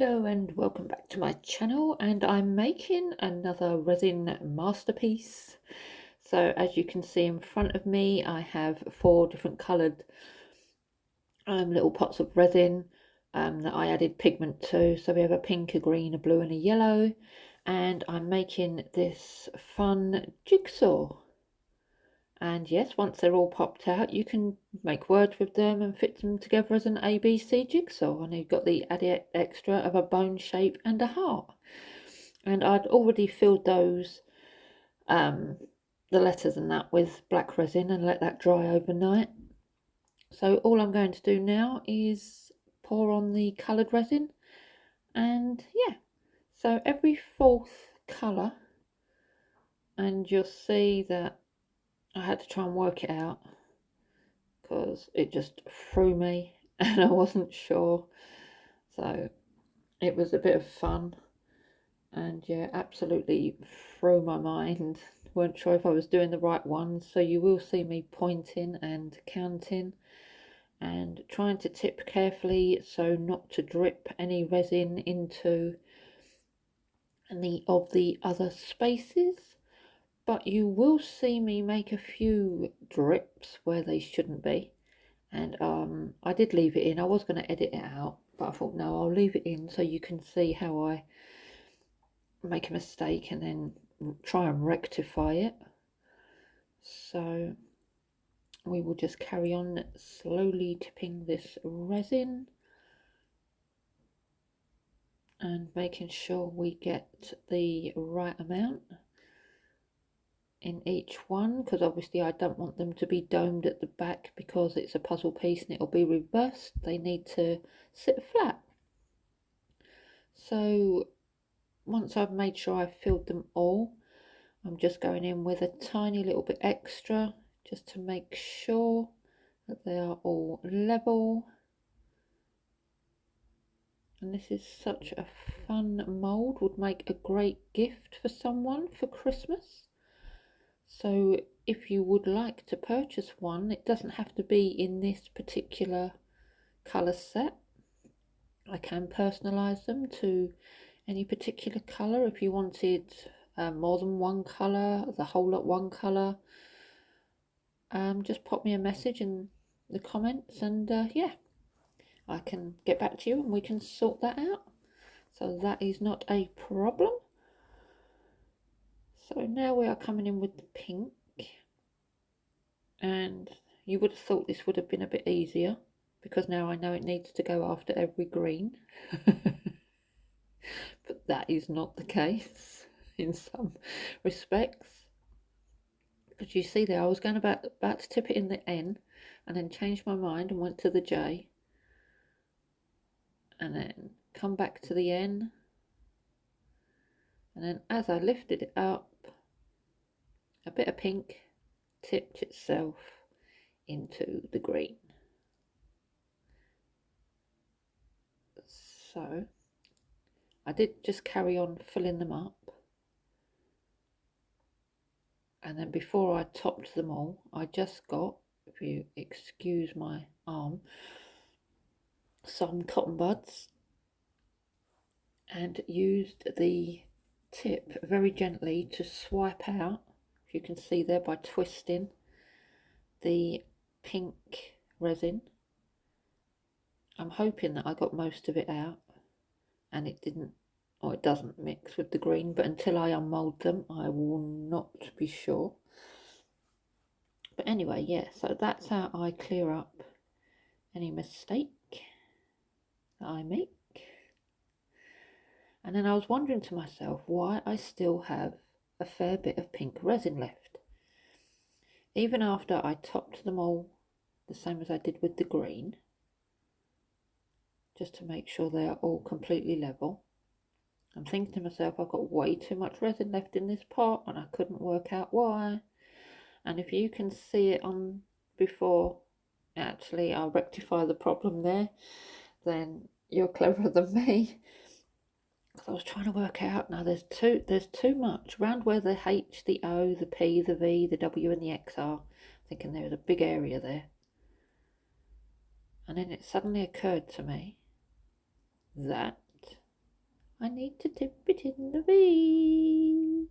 Hello and welcome back to my channel, and I'm making another resin masterpiece. So as you can see in front of me, I have 4 different coloured little pots of resin that I added pigment to. So we have a pink, a green, a blue and a yellow, and I'm making this fun jigsaw. And yes, once they're all popped out, you can make words with them and fit them together as an ABC jigsaw. And you've got the added extra of a bone shape and a heart. And I'd already filled those, the letters and that, with black resin and let that dry overnight. So all I'm going to do now is pour on the coloured resin. And yeah, so every 4th colour, and you'll see that I had to try and work it out because it just threw me and I wasn't sure. So it was a bit of fun, and yeah, absolutely threw my mind. Weren't sure if I was doing the right ones, so you will see me pointing and counting and trying to tip carefully so not to drip any resin into any of the other spaces. But you will see me make a few drips where they shouldn't be. And I did leave it in. I was going to edit it out, but I thought, no, I'll leave it in so you can see how I make a mistake and then try and rectify it. So we will just carry on slowly tipping this resin and making sure we get the right amount in each one, because obviously I don't want them to be domed at the back because it's a puzzle piece and it'll be reversed. They need to sit flat. So once I've made sure I've filled them all, I'm just going in with a tiny little bit extra just to make sure that they are all level. And this is such a fun mould, would make a great gift for someone for Christmas. So if you would like to purchase one, it doesn't have to be in this particular colour set. I can personalise them to any particular colour if you wanted more than one colour, the whole lot one colour. Just pop me a message in the comments, and yeah, I can get back to you and we can sort that out. So that is not a problem. So now we are coming in with the pink, and you would have thought this would have been a bit easier because now I know it needs to go after every green. But that is not the case in some respects. But you see there, I was going about to tip it in the N and then changed my mind and went to the J. And then come back to the N. And then as I lifted it up, a bit of pink tipped itself into the green. So I did just carry on filling them up. And then before I topped them all, I just got, if you excuse my arm, some cotton buds and used the tip very gently to swipe out, if you can see there, by twisting the pink resin. I'm hoping that I got most of it out and it didn't, or it doesn't mix with the green, but until I unmold them I will not be sure. But anyway, yeah, so that's how I clear up any mistake that I make. And then I was wondering to myself why I still have a fair bit of pink resin left. Even after I topped them all the same as I did with the green, just to make sure they are all completely level, I'm thinking to myself, I've got way too much resin left in this pot and I couldn't work out why. And if you can see it on before actually I'll rectify the problem there, then you're cleverer than me. Because I was trying to work out, now there's too much around where the H, the O, the P, the V, the W and the X are. Thinking there's a big area there. And then it suddenly occurred to me that I need to dip it in the V.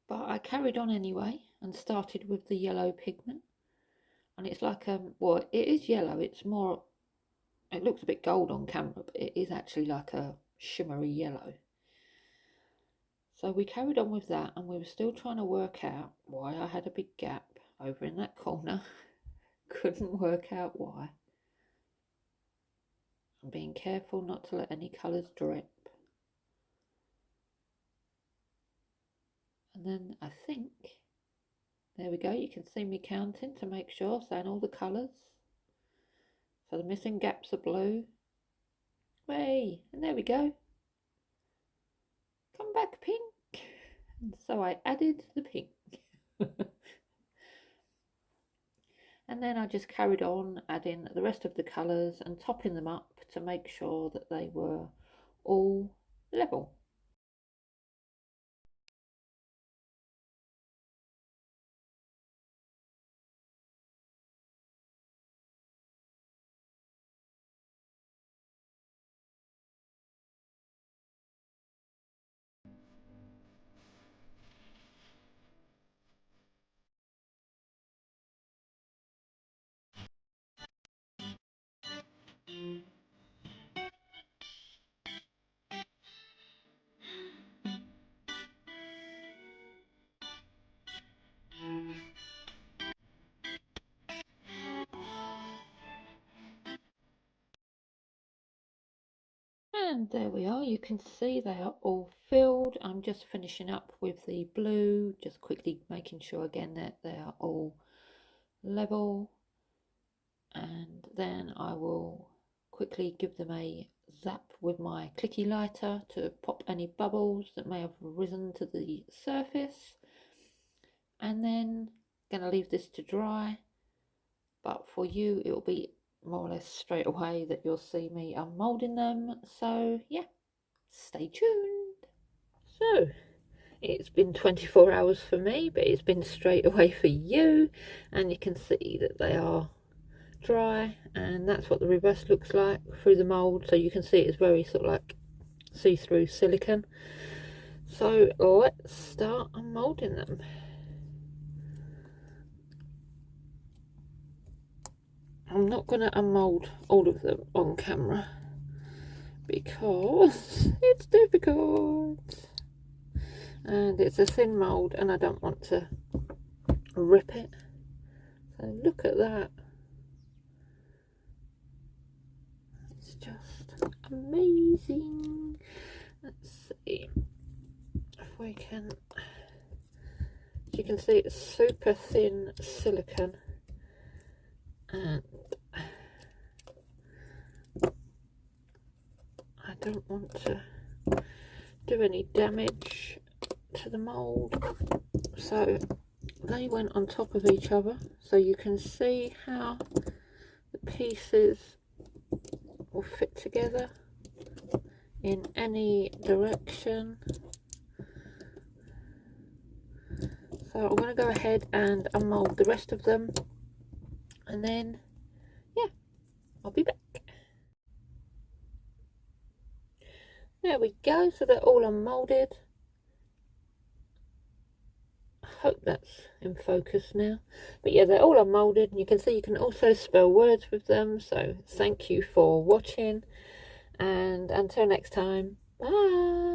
But I carried on anyway and started with the yellow pigment. And it's like, well, it is yellow. It's more, it looks a bit gold on camera, but it is actually like a shimmery yellow. So we carried on with that, and we were still trying to work out why I had a big gap over in that corner. Couldn't work out why. I'm being careful not to let any colours drip. And then I think, there we go, you can see me counting to make sure, saying all the colours. So the missing gaps are blue. Way, and there we go. Come back pink. And so I added the pink. And then I just carried on adding the rest of the colours and topping them up to make sure that they were all level. And there we are, you can see they are all filled. I'm just finishing up with the blue, just quickly making sure again that they are all level. And then I will quickly give them a zap with my clicky lighter to pop any bubbles that may have risen to the surface. And then going to leave this to dry. But for you, it will be more or less straight away that you'll see me unmoulding them. So yeah, stay tuned. So it's been 24 hours for me, but it's been straight away for you. And you can see that they are dry, and that's what the reverse looks like through the mould. So you can see it's very sort of like see-through silicone. So let's start unmoulding them. I'm not going to unmould all of them on camera because it's difficult and it's a thin mould and I don't want to rip it. So look at that. It's just amazing. Let's see if we can, as you can see, it's super thin silicone. And I don't want to do any damage to the mould, so they went on top of each other, so you can see how the pieces will fit together in any direction. So I'm going to go ahead and unmould the rest of them, and then yeah, I'll be back. There we go, so they're all unmoulded. I hope that's in focus now. But yeah, they're all unmoulded, and you can see you can also spell words with them. So thank you for watching, and until next time, bye.